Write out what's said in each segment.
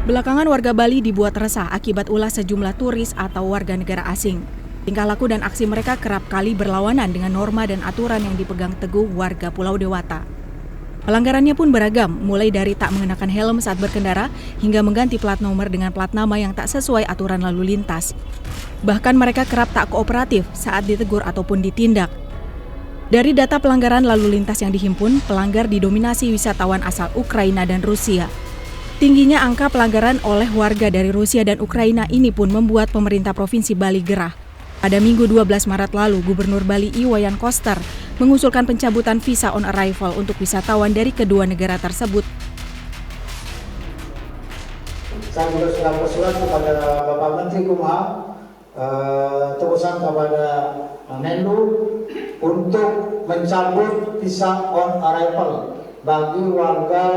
Belakangan warga Bali dibuat resah akibat ulah sejumlah turis atau warga negara asing. Tingkah laku dan aksi mereka kerap kali berlawanan dengan norma dan aturan yang dipegang teguh warga Pulau Dewata. Pelanggarannya pun beragam, mulai dari tak mengenakan helm saat berkendara hingga mengganti plat nomor dengan plat nama yang tak sesuai aturan lalu lintas. Bahkan mereka kerap tak kooperatif saat ditegur ataupun ditindak. Dari data pelanggaran lalu lintas yang dihimpun, pelanggar didominasi wisatawan asal Ukraina dan Rusia. Tingginya angka pelanggaran oleh warga dari Rusia dan Ukraina ini pun membuat pemerintah Provinsi Bali gerah. Pada Minggu 12 Maret lalu, Gubernur Bali Iwayan Koster mengusulkan pencabutan visa on arrival untuk wisatawan dari kedua negara tersebut. Saya juga sudah bersurat kepada Bapak Menteri Kumham, terusan kepada Menlu untuk mencabut visa on arrival bagi warga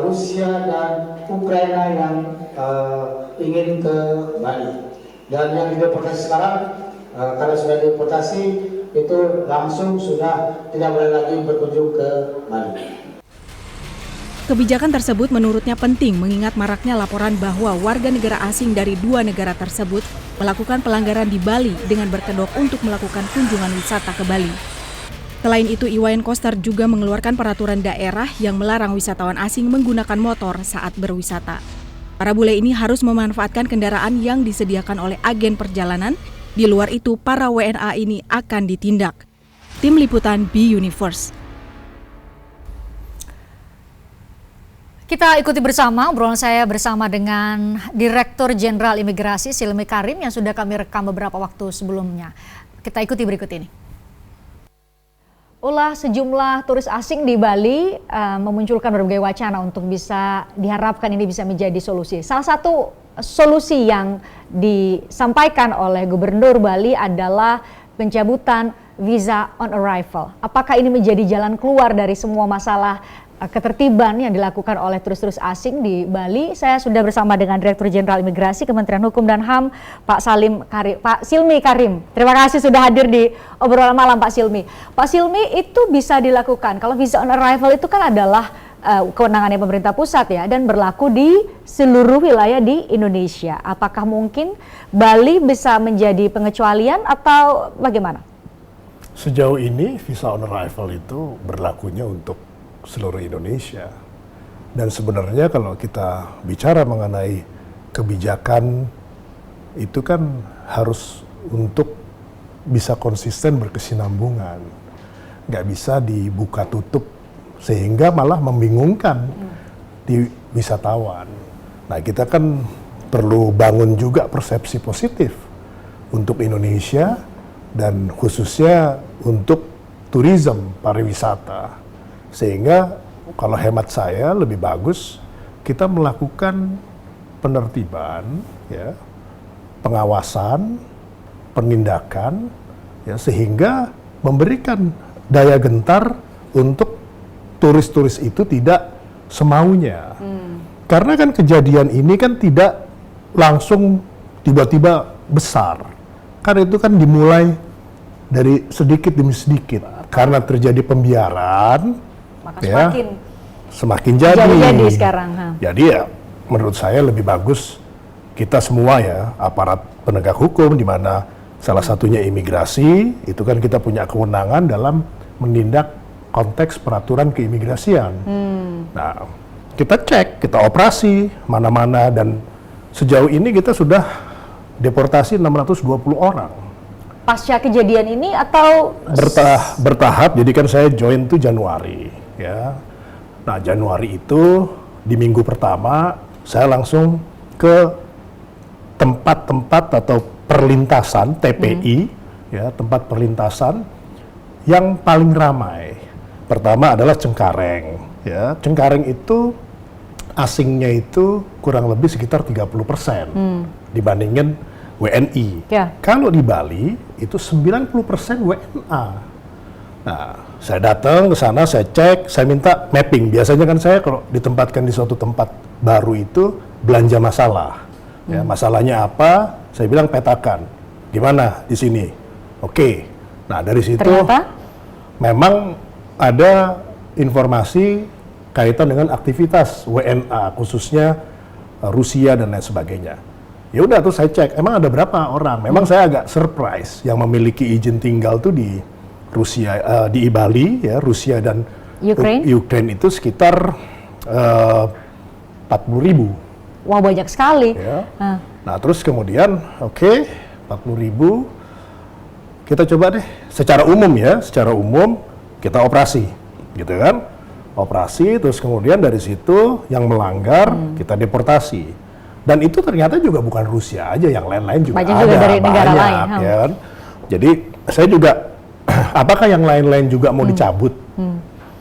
Rusia dan Ukraina yang ingin ke Bali. Dan yang dideportasi sekarang, karena sudah deportasi, itu langsung sudah tidak boleh lagi berkunjung ke Bali. Kebijakan tersebut menurutnya penting mengingat maraknya laporan bahwa warga negara asing dari dua negara tersebut melakukan pelanggaran di Bali dengan berkedok untuk melakukan kunjungan wisata ke Bali. Selain itu, Iwayan Koster juga mengeluarkan peraturan daerah yang melarang wisatawan asing menggunakan motor saat berwisata. Para bule ini harus memanfaatkan kendaraan yang disediakan oleh agen perjalanan. Di luar itu, para WNA ini akan ditindak. Tim Liputan B-Universe. Kita ikuti bersama obrolan saya bersama dengan Direktur Jenderal Imigrasi Silmi Karim yang sudah kami rekam beberapa waktu sebelumnya. Kita ikuti berikut ini. Ulah sejumlah turis asing di Bali memunculkan berbagai wacana untuk bisa diharapkan ini bisa menjadi solusi. Salah satu solusi yang disampaikan oleh Gubernur Bali adalah pencabutan visa on arrival. Apakah ini menjadi jalan keluar dari semua masalah ketertiban yang dilakukan oleh turis-turis asing di Bali? Saya sudah bersama dengan Direktur Jenderal Imigrasi Kementerian Hukum dan HAM, Pak Silmi Karim. Terima kasih sudah hadir di obrolan malam, Pak Silmi. Pak Silmi, itu bisa dilakukan. Kalau visa on arrival itu kan adalah kewenangannya pemerintah pusat ya, dan berlaku di seluruh wilayah di Indonesia. Apakah mungkin Bali bisa menjadi pengecualian atau bagaimana? Sejauh ini visa on arrival itu berlakunya untuk seluruh Indonesia. Dan sebenarnya kalau kita bicara mengenai kebijakan itu kan harus untuk bisa konsisten berkesinambungan. Nggak bisa dibuka tutup sehingga malah membingungkan di wisatawan. Nah, kita kan perlu bangun juga persepsi positif untuk Indonesia dan khususnya untuk tourism pariwisata. Sehingga kalau hemat saya lebih bagus kita melakukan penertiban, ya, pengawasan, penindakan, ya, sehingga memberikan daya gentar untuk turis-turis itu tidak semaunya. Karena kan kejadian ini kan tidak langsung tiba-tiba besar. Karena itu kan dimulai dari sedikit demi sedikit. Karena terjadi pembiaran, maka ya, semakin jadi sekarang. Jadi ya menurut saya lebih bagus kita semua ya, aparat penegak hukum di mana salah satunya imigrasi, itu kan kita punya kewenangan dalam menindak konteks peraturan keimigrasian. Nah, kita cek, kita operasi mana-mana, dan sejauh ini kita sudah deportasi 620 orang. Pasca kejadian ini atau bertahap, jadi kan saya join tuh Januari, ya. Nah, Januari itu di minggu pertama saya langsung ke tempat-tempat atau perlintasan TPI, ya, tempat perlintasan yang paling ramai. Pertama adalah Cengkareng, ya. Cengkareng itu asingnya itu kurang lebih sekitar 30% dibandingin WNI. Ya. Kalau di Bali itu 90% WNA. Nah, saya datang ke sana, saya cek, saya minta mapping. Biasanya kan saya kalau ditempatkan di suatu tempat baru itu belanja masalah. Ya, masalahnya apa? Saya bilang petakan. Gimana di sini? Oke. Nah, dari situ ternyata memang ada informasi kaitan dengan aktivitas WNA, khususnya Rusia dan lain sebagainya. Ya udah tuh saya cek, emang ada berapa orang? Memang saya agak surprise yang memiliki izin tinggal tuh di Rusia, di Bali ya, Rusia dan Ukraine itu sekitar 40.000. Wah, banyak sekali. Ya. Nah terus kemudian, oke, 40.000, kita coba deh secara umum kita operasi, gitu kan? Operasi, terus kemudian dari situ yang melanggar kita deportasi. Dan itu ternyata juga bukan Rusia aja, yang lain-lain juga banyak ada, juga dari negara banyak, lain. Ya kan? Jadi saya juga, apakah yang lain-lain juga mau dicabut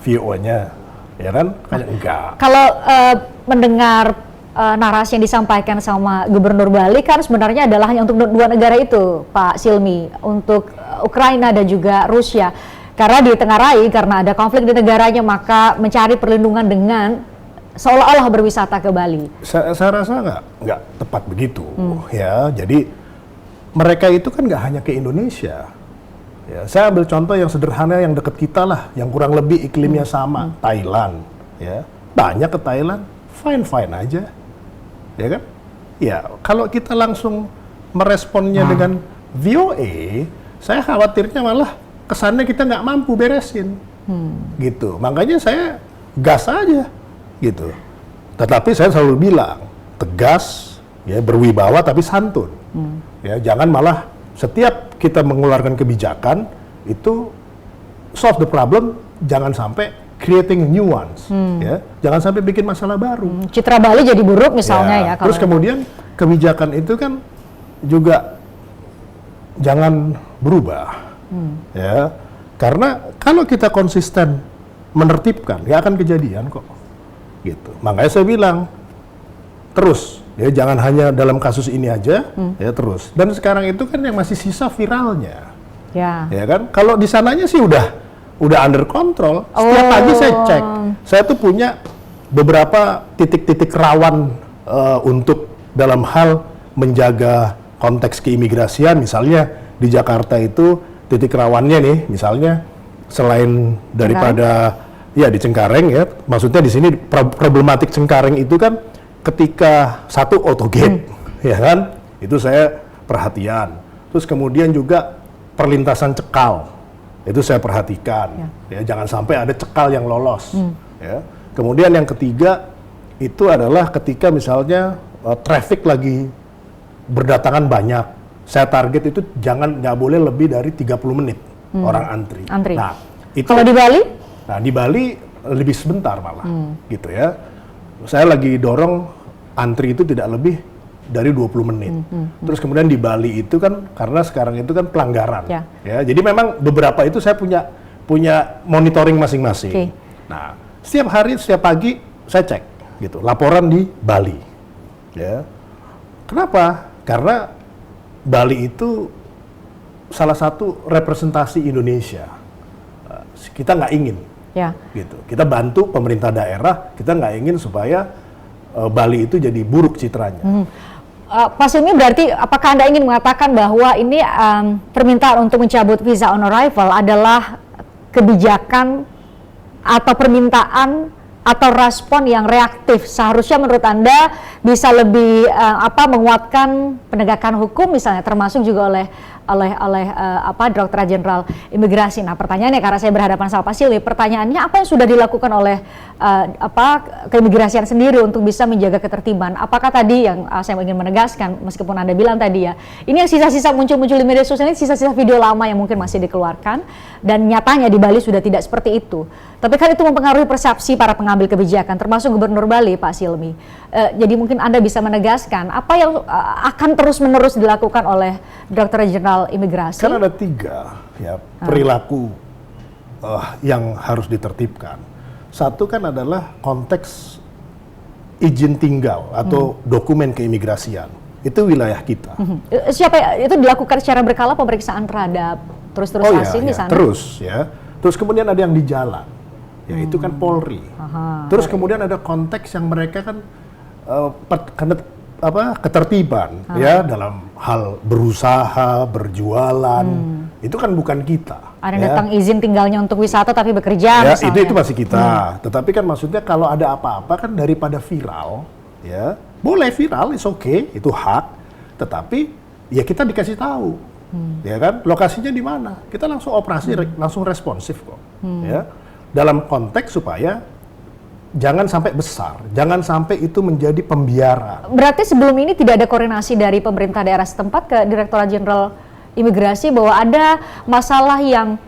VO-nya, ya kan? Kayak enggak. Kalau mendengar narasi yang disampaikan sama Gubernur Bali kan sebenarnya adalah hanya untuk dua negara itu, Pak Silmi, untuk Ukraina dan juga Rusia. Karena ditengarai karena ada konflik di negaranya, maka mencari perlindungan dengan seolah-olah berwisata ke Bali. Saya rasa nggak tepat begitu, ya. Jadi mereka itu kan nggak hanya ke Indonesia. Ya, saya ambil contoh yang sederhana yang dekat kita lah, yang kurang lebih iklimnya sama, Thailand. Ya, banyak ke Thailand, fine aja, ya kan? Ya, kalau kita langsung meresponnya dengan VOA, saya khawatirnya malah kesannya kita nggak mampu beresin, gitu. Makanya saya gas aja. Gitu. Tetapi saya selalu bilang tegas, ya berwibawa tapi santun. Ya jangan malah setiap kita mengeluarkan kebijakan itu solve the problem, jangan sampai creating new ones. Ya jangan sampai bikin masalah baru. Citra Bali jadi buruk misalnya ya. Terus kemudian kebijakan itu kan juga jangan berubah. Ya karena kalau kita konsisten menertibkan, ya akan kejadian kok. Gitu. Makanya saya bilang terus, ya jangan hanya dalam kasus ini aja, ya terus. Dan sekarang itu kan yang masih sisa viralnya, ya kan? Kalau di sananya sih udah under control. Setiap pagi saya cek, saya tuh punya beberapa titik-titik rawan untuk dalam hal menjaga konteks keimigrasian. Misalnya di Jakarta itu titik rawannya nih, misalnya selain daripada ya di Cengkareng ya, maksudnya di sini problematik Cengkareng itu kan ketika satu autogate, ya kan, itu saya perhatian. Terus kemudian juga perlintasan cekal, itu saya perhatikan, ya jangan sampai ada cekal yang lolos. Ya. Kemudian yang ketiga itu adalah ketika misalnya traffic lagi berdatangan banyak, saya target itu nggak boleh lebih dari 30 menit orang antri. Nah, itu kalau di Bali? Nah di Bali lebih sebentar malah, gitu ya. Saya lagi dorong antri itu tidak lebih dari 20 menit. Terus kemudian di Bali itu kan karena sekarang itu kan pelanggaran, ya. Jadi memang beberapa itu saya punya monitoring masing-masing. Nah setiap hari, setiap pagi saya cek, gitu. Laporan di Bali, ya. Kenapa? Karena Bali itu salah satu representasi Indonesia. Kita nggak ingin. Gitu. Kita bantu pemerintah daerah, kita nggak ingin supaya Bali itu jadi buruk citranya. Pak Silmi, berarti apakah Anda ingin mengatakan bahwa ini permintaan untuk mencabut visa on arrival adalah kebijakan atau permintaan atau respon yang reaktif? Seharusnya menurut Anda bisa lebih menguatkan penegakan hukum misalnya, termasuk juga oleh Direktorat Jenderal Imigrasi. Nah pertanyaannya, karena saya berhadapan sama Pak Silmi, pertanyaannya apa yang sudah dilakukan oleh keimigrasian sendiri untuk bisa menjaga ketertiban? Apakah tadi yang saya ingin menegaskan, meskipun Anda bilang tadi ya, ini yang sisa-sisa muncul di media sosial ini sisa-sisa video lama yang mungkin masih dikeluarkan, dan nyatanya di Bali sudah tidak seperti itu. Tapi kan itu mempengaruhi persepsi para pengambil kebijakan, termasuk Gubernur Bali, Pak Silmi. Jadi mungkin Anda bisa menegaskan apa yang akan terus-menerus dilakukan oleh Direktorat Jenderal Imigrasi? Kan ada 3 ya perilaku yang harus ditertibkan. Satu kan adalah konteks izin tinggal atau dokumen keimigrasian. Itu wilayah kita. Siapa itu dilakukan secara berkala pemeriksaan terhadap terus-terus asing di sana? Terus ya. Terus kemudian ada yang di jalan. Ya itu kan Polri. Terus kemudian ada konteks yang mereka kan ketertiban ya dalam hal berusaha, berjualan. Itu kan bukan kita. Ada yang datang izin tinggalnya untuk wisata tapi bekerja ya, itu masih kita. Tetapi kan maksudnya kalau ada apa-apa kan daripada viral ya, boleh viral, it's okay, itu hak. Tetapi ya kita dikasih tahu, ya kan, lokasinya di mana. Kita langsung operasi, langsung responsif kok. Ya, dalam konteks supaya jangan sampai besar, jangan sampai itu menjadi pembiaran. Berarti sebelum ini tidak ada koordinasi dari pemerintah daerah setempat ke Direktorat Jenderal Imigrasi bahwa ada masalah yang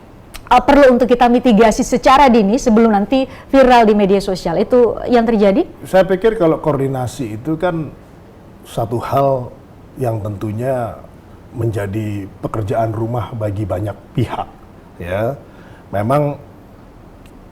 perlu untuk kita mitigasi secara dini sebelum nanti viral di media sosial. Itu yang terjadi? Saya pikir kalau koordinasi itu kan satu hal yang tentunya menjadi pekerjaan rumah bagi banyak pihak, ya. Memang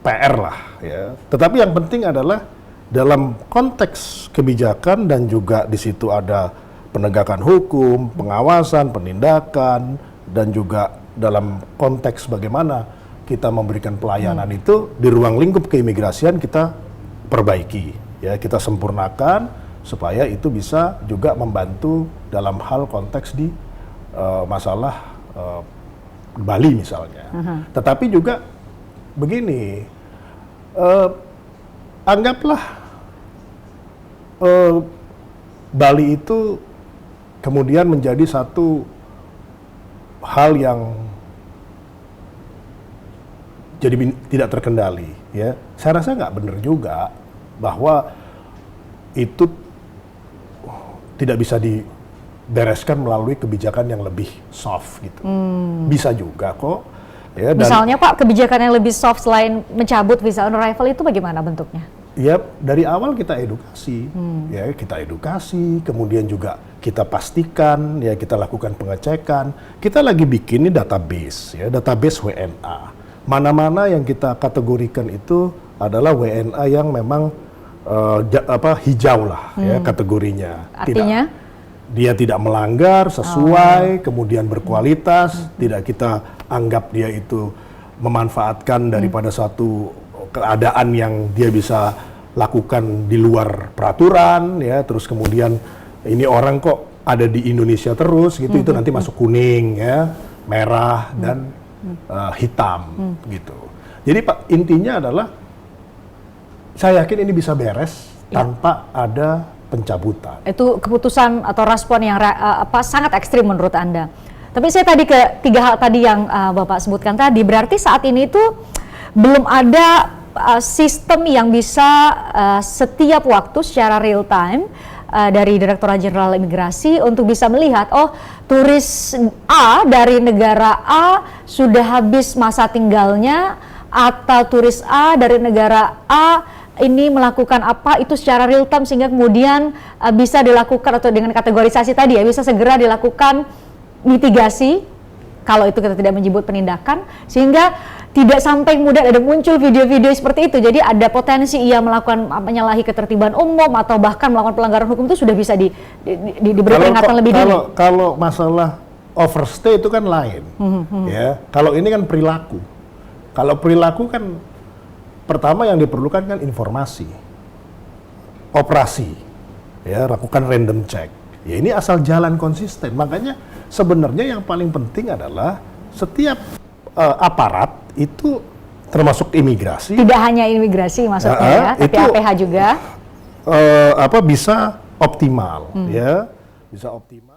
PR lah, ya. Tetapi yang penting adalah dalam konteks kebijakan dan juga di situ ada penegakan hukum, pengawasan, penindakan, dan juga dalam konteks bagaimana kita memberikan pelayanan itu di ruang lingkup keimigrasian kita perbaiki, ya, kita sempurnakan supaya itu bisa juga membantu dalam hal konteks di masalah Bali misalnya. Tetapi juga begini, anggaplah Bali itu kemudian menjadi satu hal yang jadi tidak terkendali, ya. Saya rasa nggak benar juga bahwa itu tidak bisa dibereskan melalui kebijakan yang lebih soft gitu. Bisa juga kok. Ya, dan Misalnya Pak, kebijakan yang lebih soft selain mencabut visa on arrival itu bagaimana bentuknya? ya dari awal kita edukasi, ya kita edukasi, kemudian juga kita pastikan, ya kita lakukan pengecekan. Kita lagi bikin ini database, ya database WNA. Mana-mana yang kita kategorikan itu adalah WNA yang memang hijau lah, ya kategorinya. Artinya? Dia tidak melanggar sesuai, kemudian berkualitas, tidak kita anggap dia itu memanfaatkan daripada satu keadaan yang dia bisa lakukan di luar peraturan, ya. Terus kemudian ini orang kok ada di Indonesia terus gitu, itu nanti masuk kuning, ya, merah dan hitam gitu. Jadi Pak, intinya adalah saya yakin ini bisa beres tanpa ada pencabutan. Itu keputusan atau respon yang sangat ekstrim menurut Anda. Tapi saya tadi ke 3 hal tadi yang Bapak sebutkan tadi, berarti saat ini itu belum ada sistem yang bisa setiap waktu secara real time dari Direktorat Jenderal Imigrasi untuk bisa melihat, oh turis A dari negara A sudah habis masa tinggalnya, atau turis A dari negara A ini melakukan apa, itu secara real time sehingga kemudian bisa dilakukan, atau dengan kategorisasi tadi ya, bisa segera dilakukan mitigasi kalau itu kita tidak menyebut penindakan, sehingga tidak sampai kemudian ada muncul video-video seperti itu. Jadi ada potensi ia melakukan menyalahi ketertiban umum atau bahkan melakukan pelanggaran hukum, itu sudah bisa diberi peringatan lebih dini. Kalau masalah overstay itu kan lain, ya. Kalau ini kan perilaku. Kalau perilaku kan pertama yang diperlukan kan informasi, operasi, ya, lakukan random check. Ya ini asal jalan konsisten. Makanya sebenarnya yang paling penting adalah setiap aparat itu termasuk imigrasi. Tidak hanya imigrasi maksudnya, ya, tapi APH juga. Bisa optimal, ya, bisa optimal.